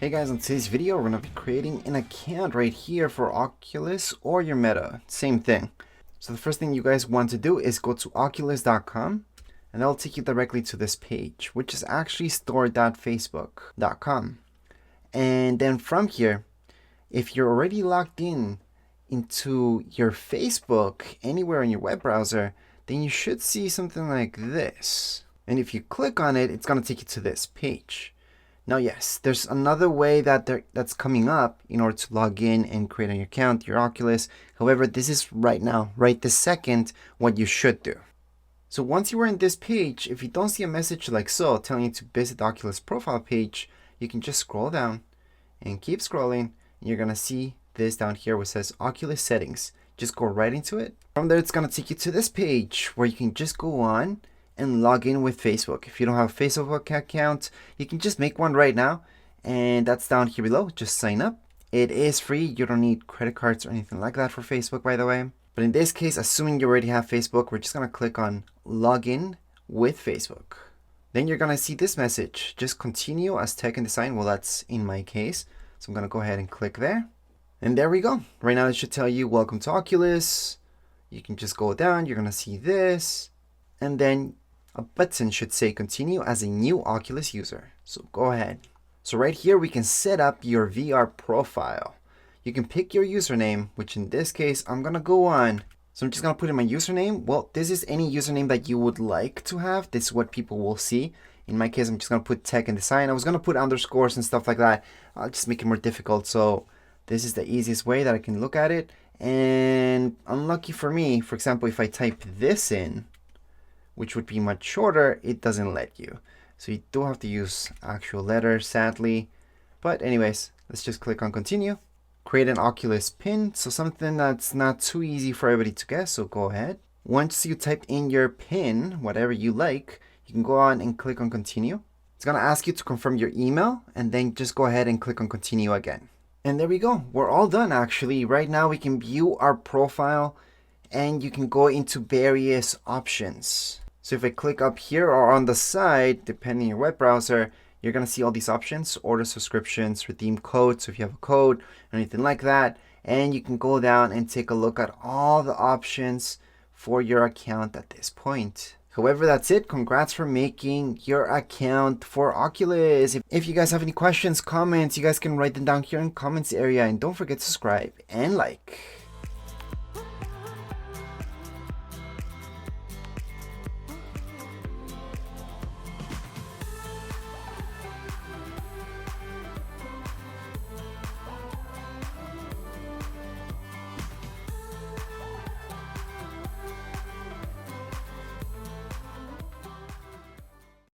Hey guys, in today's video we're going to be creating an account right here for Oculus or your Meta, same thing. So the first thing you guys want to do is go to oculus.com and that'll take you directly to this page, which is actually store.facebook.com. And then from here, if you're already logged in into your Facebook anywhere in your web browser, then you should see something like this. And if you click on it, it's going to take you to this page. Now, yes, there's another way that's coming up in order to log in and create an account, your Oculus. However, this is right now, right this second, what you should do. So once you are in this page, if you don't see a message like so telling you to visit the Oculus profile page, you can just scroll down and keep scrolling. And you're going to see this down here which says Oculus settings. Just go right into it. From there, it's going to take you to this page where you can just go on and log in with Facebook. If you don't have a Facebook account, you can just make one right now, and that's down here below. Just sign up. It is free. You don't need credit cards or anything like that for Facebook, by the way. But in this case, assuming you already have Facebook, we're just going to click on login with Facebook. Then you're going to see this message, just continue as tech and design. Well, that's in my case. So I'm going to go ahead and click there. And there we go. Right now it should tell you welcome to Oculus. You can just go down. You're going to see this. And then a button should say continue as a new Oculus user. So go ahead. So right here we can set up your VR profile. You can pick your username, which in this case I'm gonna go on. So I'm just gonna put in my username. Well, this is any username that you would like to have. This is what people will see. In my case, I'm just gonna put tech and design. I was gonna put underscores and stuff like that. I'll just make it more difficult. So this is the easiest way that I can look at it. And unlucky for me, for example, if I type this in, which would be much shorter, it doesn't let you. So you do have to use actual letters, sadly. But anyways, let's just click on continue. Create an Oculus pin, so something that's not too easy for everybody to guess, so go ahead. Once you type in your pin, whatever you like, you can go on and click on continue. It's gonna ask you to confirm your email, and then just go ahead and click on continue again. And there we go, we're all done actually. Right now we can view our profile, and you can go into various options. So if I click up here or on the side, depending on your web browser, you're going to see all these options, order subscriptions, redeem codes, so if you have a code, or anything like that. And you can go down and take a look at all the options for your account at this point. However, that's it. Congrats for making your account for Oculus. If you guys have any questions, comments, you guys can write them down here in the comments area. And don't forget to subscribe and like.